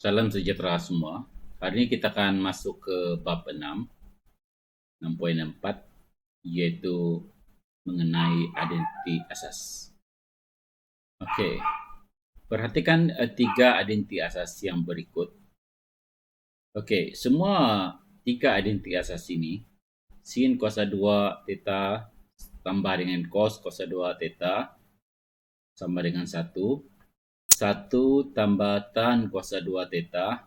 Salam sejahtera semua. Hari ini kita akan masuk ke bab 6.4, yaitu mengenai identiti asas. Oke, perhatikan tiga identiti asas yang berikut. Oke, semua tiga identiti asas ini, sin kuasa 2 theta tambah dengan cos kuasa 2 theta sama dengan 1. 1 tambah tan kuasa 2 theta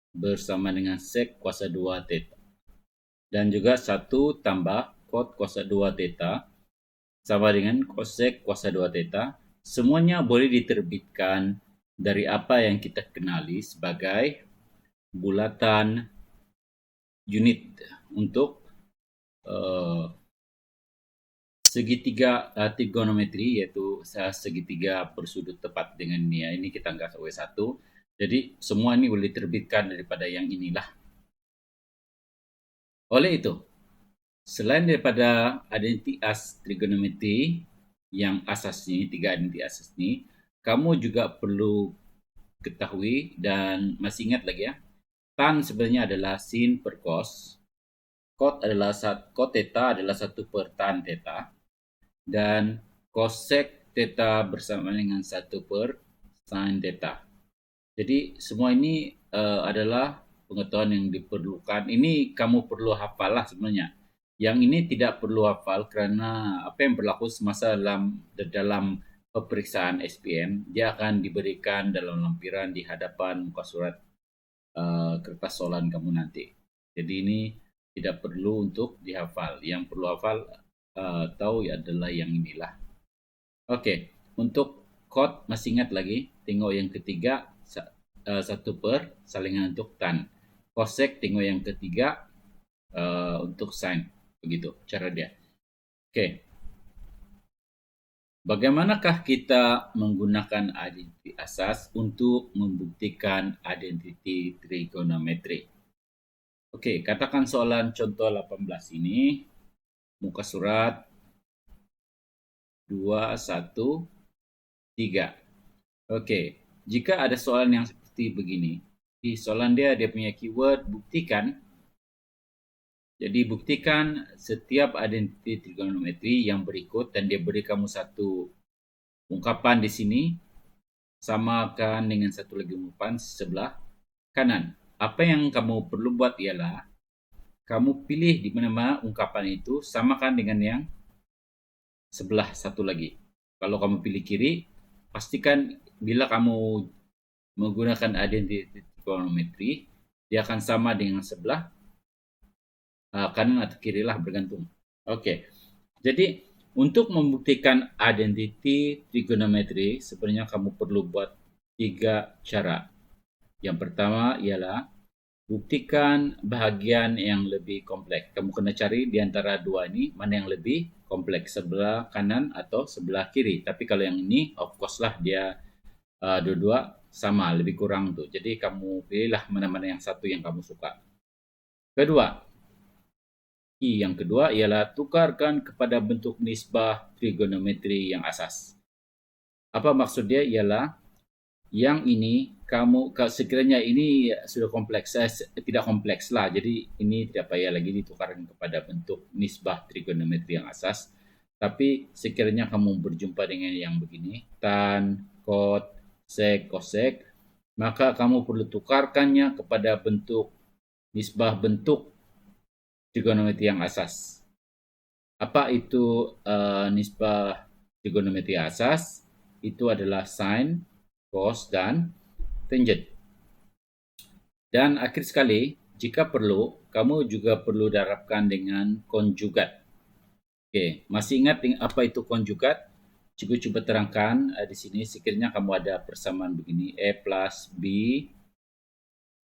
bersama dengan sek kuasa 2 theta. Dan juga 1 tambah cot kuasa 2 theta sama dengan cosec kuasa 2 theta. Semuanya boleh diterbitkan dari apa yang kita kenali sebagai bulatan unit untuk segitiga trigonometri, yaitu segitiga bersudut tepat dengan ini ya. Ini kita anggap W1. Jadi semua ini boleh diterbitkan daripada yang inilah. Oleh itu, selain daripada identitas trigonometri yang asas ini, tiga identitas asas ini, kamu juga perlu ketahui dan masih ingat lagi ya, tan sebenarnya adalah sin per cos, cot theta adalah 1 per tan theta, dan cosec theta bersama dengan 1 per sin theta. Jadi semua ini adalah pengetahuan yang diperlukan. Ini kamu perlu hafal lah sebenarnya. Yang ini tidak perlu hafal karena apa yang berlaku semasa dalam peperiksaan SPM, dia akan diberikan dalam lampiran di hadapan muka surat kertas soalan kamu nanti. Jadi ini tidak perlu untuk dihafal. Yang perlu hafal tahu adalah yang inilah. Oke, untuk cot masih ingat lagi? Tengok yang ketiga, 1 per salingan untuk tan. Cosec tengok yang ketiga untuk sin. Begitu cara dia. Oke. Bagaimanakah kita menggunakan identiti asas untuk membuktikan identiti trigonometri? Oke, katakan soalan contoh 18 ini. Muka surat 213. Oke, jika ada soalan yang seperti begini, di soalan dia punya keyword buktikan. Jadi buktikan setiap identiti trigonometri yang berikut dan dia beri kamu satu ungkapan di sini, samakan dengan satu lagi ungkapan sebelah kanan. Apa yang kamu perlu buat ialah kamu pilih di mana ungkapan itu samakan dengan yang sebelah satu lagi. Kalau kamu pilih kiri, pastikan bila kamu menggunakan identiti trigonometri, dia akan sama dengan sebelah kanan atau kiri lah, bergantung. Oke, jadi untuk membuktikan identiti trigonometri, sebenarnya kamu perlu buat 3 cara. Yang pertama ialah buktikan bahagian yang lebih kompleks. Kamu kena cari di antara dua ini mana yang lebih kompleks, sebelah kanan atau sebelah kiri. Tapi kalau yang ini, of course lah dia dua-dua sama, lebih kurang tuh. Jadi kamu pilihlah mana-mana yang satu yang kamu suka. Yang kedua ialah tukarkan kepada bentuk nisbah trigonometri yang asas. Apa maksud dia ialah yang ini kamu sekiranya ini sudah kompleks, tidak kompleks lah. Jadi ini tidak payah lagi ditukarkan kepada bentuk nisbah trigonometri yang asas. Tapi sekiranya kamu berjumpa dengan yang begini, tan, cot, sek, cosec, maka kamu perlu tukarkannya kepada bentuk nisbah bentuk trigonometri yang asas. Apa itu nisbah trigonometri asas? Itu adalah sin, cos, dan tangent. Dan akhir sekali, jika perlu, kamu juga perlu darabkan dengan konjugat. Oke, masih ingat apa itu konjugat? Cikgu coba terangkan di sini. Sekiranya kamu ada persamaan begini, A plus B,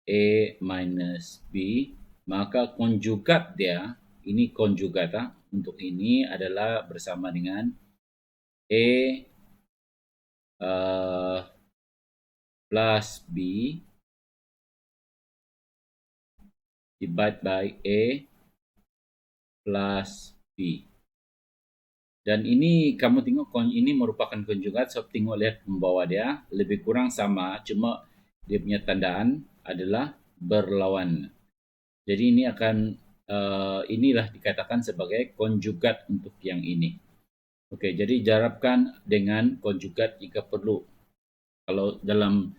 A minus B, maka konjugat dia, ini konjugat untuk ini adalah bersama dengan A plus B divided by A plus B. Dan ini kamu tengok ini merupakan konjugat. So tengok lihat pembawa dia lebih kurang sama, cuma dia punya tandaan adalah berlawan. Jadi ini akan inilah dikatakan sebagai konjugat untuk yang ini. Oke, jadi jarabkan dengan konjugat jika perlu. Kalau dalam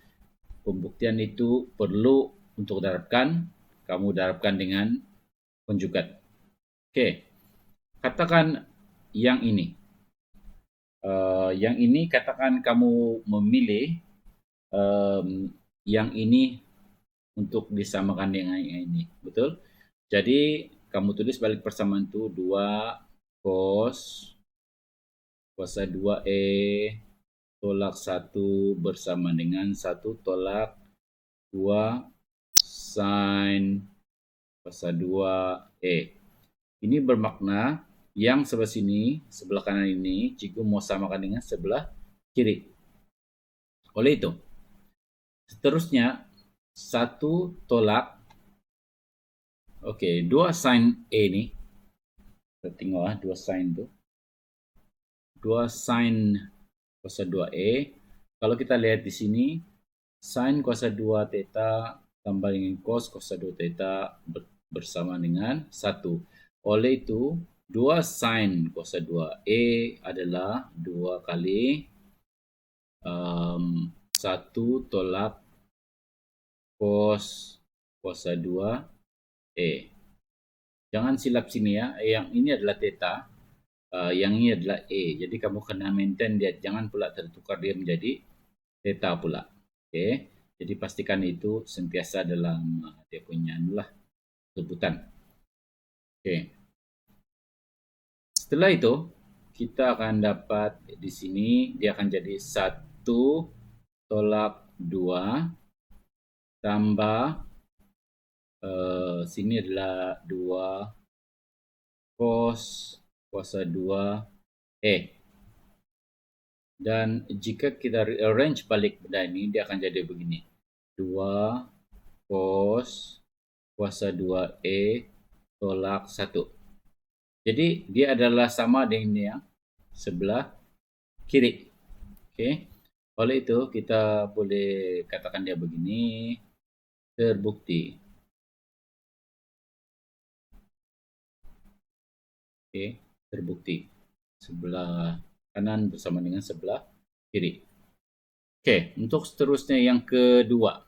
pembuktian itu perlu untuk darabkan, kamu darabkan dengan konjugat. Oke, katakan yang ini. Yang ini katakan kamu memilih yang ini untuk disamakan dengan yang ini, betul? Jadi kamu tulis balik persamaan itu 2 cos kuasa 2E tolak 1 bersama dengan 1 tolak 2 sin kuasa 2E. Ini bermakna yang sebelah sini, sebelah kanan ini, cikgu mau samakan dengan sebelah kiri. Oleh itu, seterusnya 1 tolak, oke, 2 sin E ini, kita tengok 2 sin itu, 2 sin kuasa 2E. Kalau kita lihat di sini, sin kuasa 2 theta tambah dengan cos kuasa 2 theta bersama dengan 1. Oleh itu, 2 sin kuasa 2E adalah 2 kali 1 tolak cos kuasa 2E. Jangan silap sini ya, yang ini adalah theta, yang ini adalah E. Jadi kamu kena maintain dia, jangan pula tertukar dia menjadi theta pula. Oke, jadi pastikan itu sentiasa dalam dia punya inilah sebutan. Oke. Setelah itu kita akan dapat di sini dia akan jadi 1 tolak 2 tambah sini adalah 2 cos kuasa 2E. Dan jika kita rearrange balik benda ini, dia akan jadi begini. 2 cos kuasa 2E tolak 1. Jadi dia adalah sama dengan yang sebelah kiri. Okey. Oleh itu kita boleh katakan dia begini, terbukti. Okey, terbukti. Sebelah kanan bersama dengan sebelah kiri. Okey, untuk seterusnya yang kedua.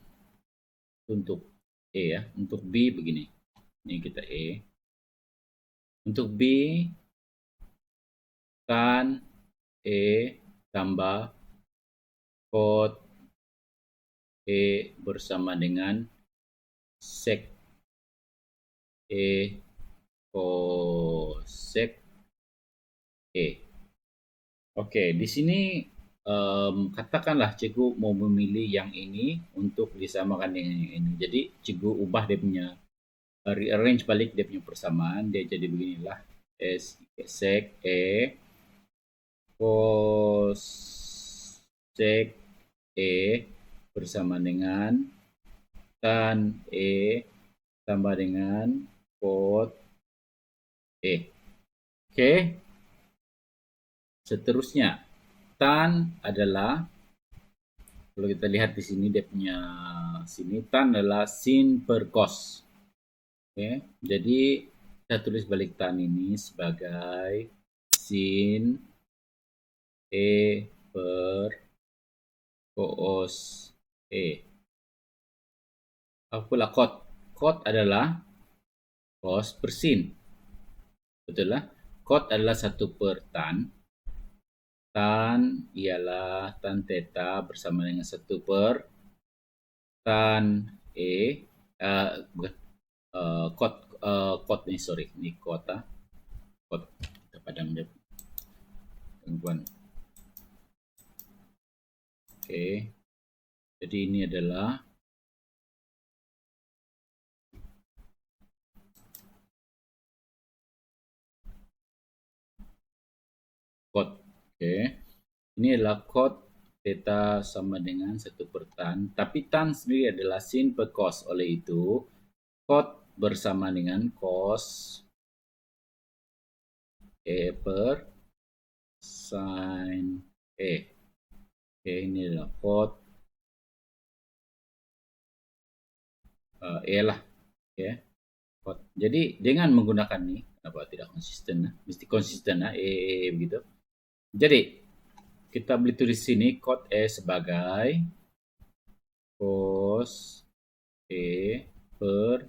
Untuk A ya, untuk B begini. Ini kita A. Untuk B, tan E tambah cot E bersama dengan sec E cosec E. Okey, di sini katakanlah cikgu mau memilih yang ini untuk disamakan dengan yang ini. Jadi cikgu ubah dia punya rearrange balik dia punya persamaan, dia jadi beginilah. S sec E cosec E bersama dengan tan E tambah dengan cot E. Okey. Seterusnya, tan adalah, kalau kita lihat di sini dia punya sini, tan adalah sin per cos. Oke, jadi kita tulis balik tan ini sebagai sin E per cos E. Apa pula cot? Cot adalah cos per sin. Betul lah? Cot adalah 1 per tan. Tan ialah tan theta bersama dengan 1 per tan E. Cot ni, sorry. Ni cot. Cot. Kita padam dia. Gangguan. Okey. Jadi ini adalah cot. Okey. Ini adalah cot theta sama dengan 1 per tan. Tapi tan sendiri adalah sin per cos. Oleh itu, cot bersama dengan cos E per sin E. Okey, ini adalah cot E lah. Okay. Jadi dengan menggunakan ini, apa tidak konsisten? Mesti konsisten E begitu. Jadi kita boleh tulis sini kod E sebagai cos E per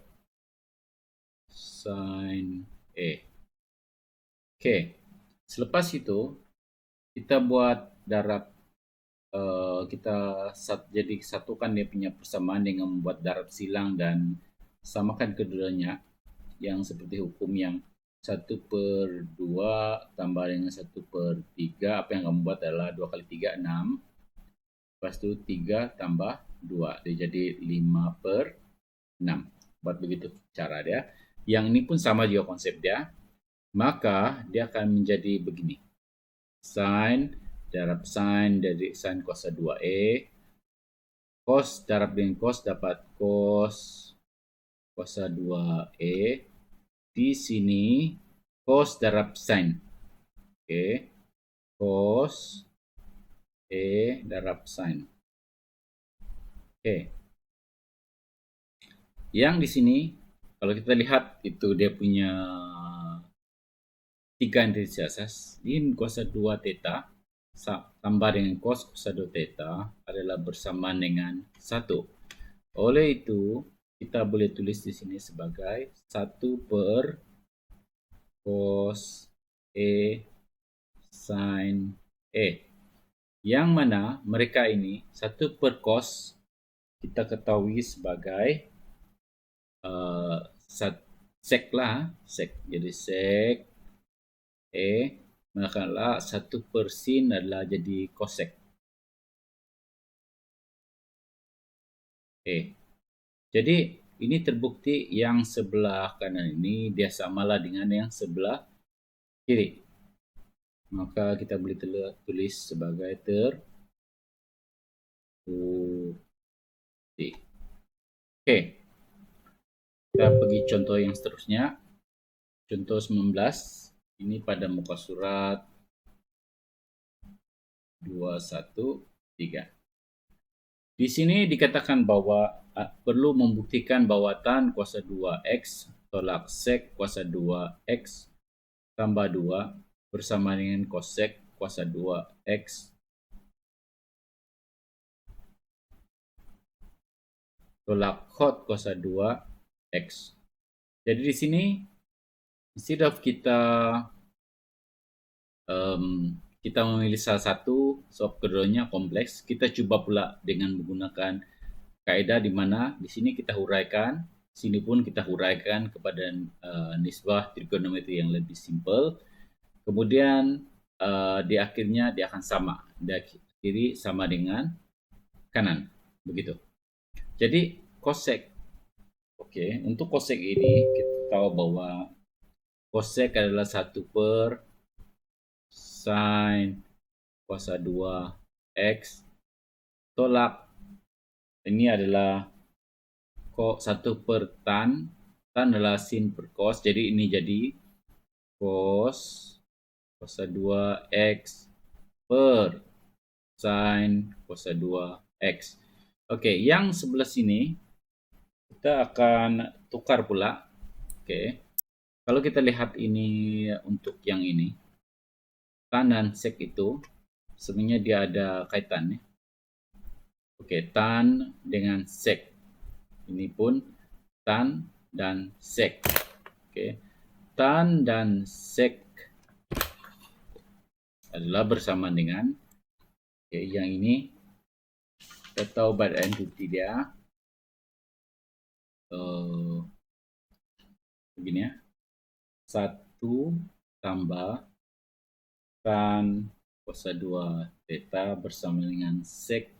sin E. Oke, selepas itu kita buat darab, kita jadi satukan dia punya persamaan dengan membuat darab silang dan samakan keduanya yang seperti hukum yang 1/2 tambah dengan 1/3. Apa yang kamu buat adalah 2 kali 3, 6. Lepas itu 3 tambah 2. Dia jadi 5/6. Buat begitu cara dia. Yang ini pun sama juga konsep dia. Maka dia akan menjadi begini. Sin darab sin dari sin kuasa 2E. Cos darab dengan cos dapat cos kuasa 2E. Di sini cos darab sin. Oke. Cos E darab sin. Oke. Yang di sini kalau kita lihat itu dia punya 3 integral asas. Sin kuasa 2 theta tambah dengan cos kuasa 2 theta adalah bersamaan dengan 1. Oleh itu, kita boleh tulis di sini sebagai 1 per cos E sin E. Yang mana mereka ini 1 per cos kita ketahui sebagai sek lah. Sek. Jadi sek E, maka 1 per sin adalah jadi cosec E. Jadi ini terbukti yang sebelah kanan ini dia samalah dengan yang sebelah kiri. Maka kita boleh tulis sebagai terbukti. Oke. Kita pergi contoh yang seterusnya. Contoh 19. Ini pada muka surat 213. Di sini dikatakan bahwa perlu membuktikan bahwa tan kuasa 2x tolak sek kuasa 2x tambah 2 bersama dengan cosec kuasa 2x tolak cot kuasa 2x. Jadi di sini instead of kita memilih salah satu, sebab keduanya kompleks, kita coba pula dengan menggunakan kaidah di mana di sini kita huraikan, sini pun kita huraikan kepada nisbah trigonometri yang lebih simpel. Kemudian di akhirnya dia akan sama, di kiri sama dengan kanan, begitu. Jadi cosec, oke, untuk cosec ini kita tahu bahwa cosec adalah 1 per sin kuasa 2x tolak ini adalah kok 1 per tan adalah sin per cos, jadi ini jadi cos kuasa 2x per sin kuasa 2x. Oke, yang sebelah sini kita akan tukar pula. Oke, kalau kita lihat ini untuk yang ini tan dan sek itu sebenarnya dia ada kaitannya. Oke, tan dengan sek. Ini pun tan dan sek. Oke. Tan dan sek adalah bersama dengan yang ini kita tahu pada entity dia begini ya. 1 tambah tan kuasa 2 theta bersama dengan sek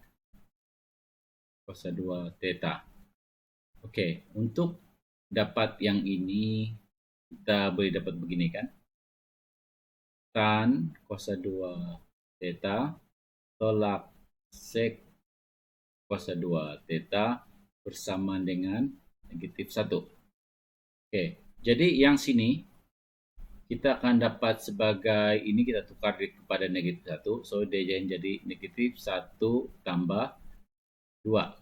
kuasa 2 theta. Oke, untuk dapat yang ini kita boleh dapat begini kan. Tan kuasa 2 theta tolak sek kuasa 2 theta bersama dengan negatif 1. Oke, jadi yang sini kita akan dapat sebagai ini kita tukar kepada negatif 1. So dia jadi negatif 1 tambah 2.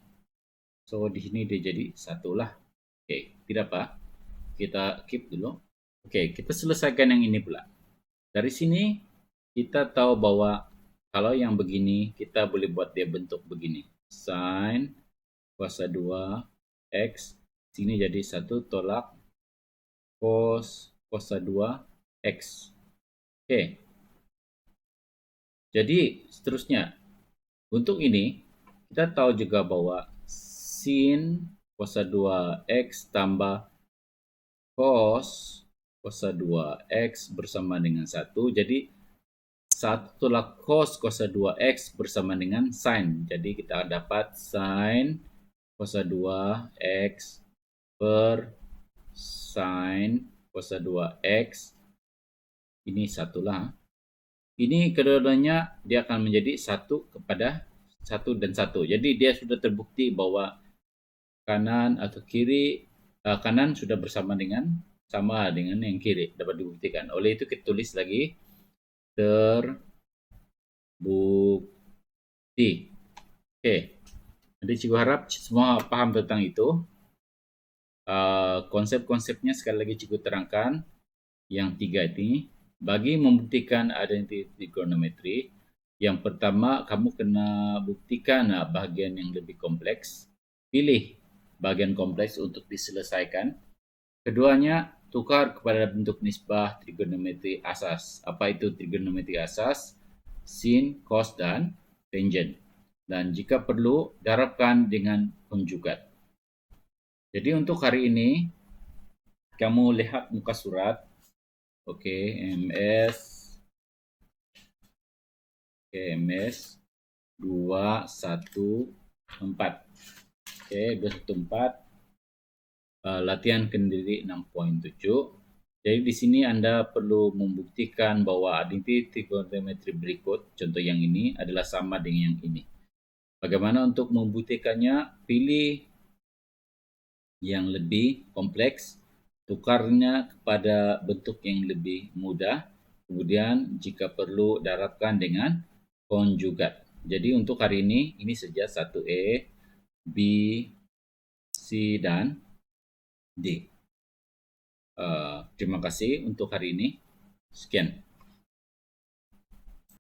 So di sini dia jadi 1 lah. Oke, tidak apa. Kita keep dulu. Oke, kita selesaikan yang ini pula. Dari sini kita tahu bahwa kalau yang begini kita boleh buat dia bentuk begini. Sin kuasa 2 X, sini jadi 1 tolak cos kuasa 2 X. Oke. Jadi seterusnya, untuk ini kita tahu juga bahwa sin kuasa 2 X tambah cos kuasa 2 X bersama dengan 1. Jadi 1 tolak cos kuasa 2 X bersama dengan sin. Jadi kita dapat sin kuasa 2 X per sin kuasa 2 X. Ini satulah. Ini kedua-duanya dia akan menjadi 1 kepada 1 dan 1. Jadi dia sudah terbukti bahwa kanan atau kiri, kanan sudah sama dengan yang kiri, dapat dibuktikan. Oleh itu kita tulis lagi terbukti. Oke, jadi cikgu harap semua paham tentang itu. Konsep-konsepnya sekali lagi cikgu terangkan yang 3 ini. Bagi membuktikan identity trigonometry, yang pertama kamu kena buktikan bahagian yang lebih kompleks. Pilih bahagian kompleks untuk diselesaikan. Keduanya, tukar kepada bentuk nisbah trigonometri asas. Apa itu trigonometri asas? Sin, cos, dan tangent. Dan jika perlu, darabkan dengan konjugat. Jadi untuk hari ini, kamu lihat muka surat. Oke, MS 214. Oke, 214. Latihan kendiri 6.7. Jadi di sini Anda perlu membuktikan bahwa identity trigonometri berikut, contoh yang ini adalah sama dengan yang ini. Bagaimana untuk membuktikannya? Pilih yang lebih kompleks, tukarnya kepada bentuk yang lebih mudah. Kemudian jika perlu darabkan dengan konjugat. Jadi untuk hari ini saja 1E, B, C, dan D. Terima kasih untuk hari ini. Sekian.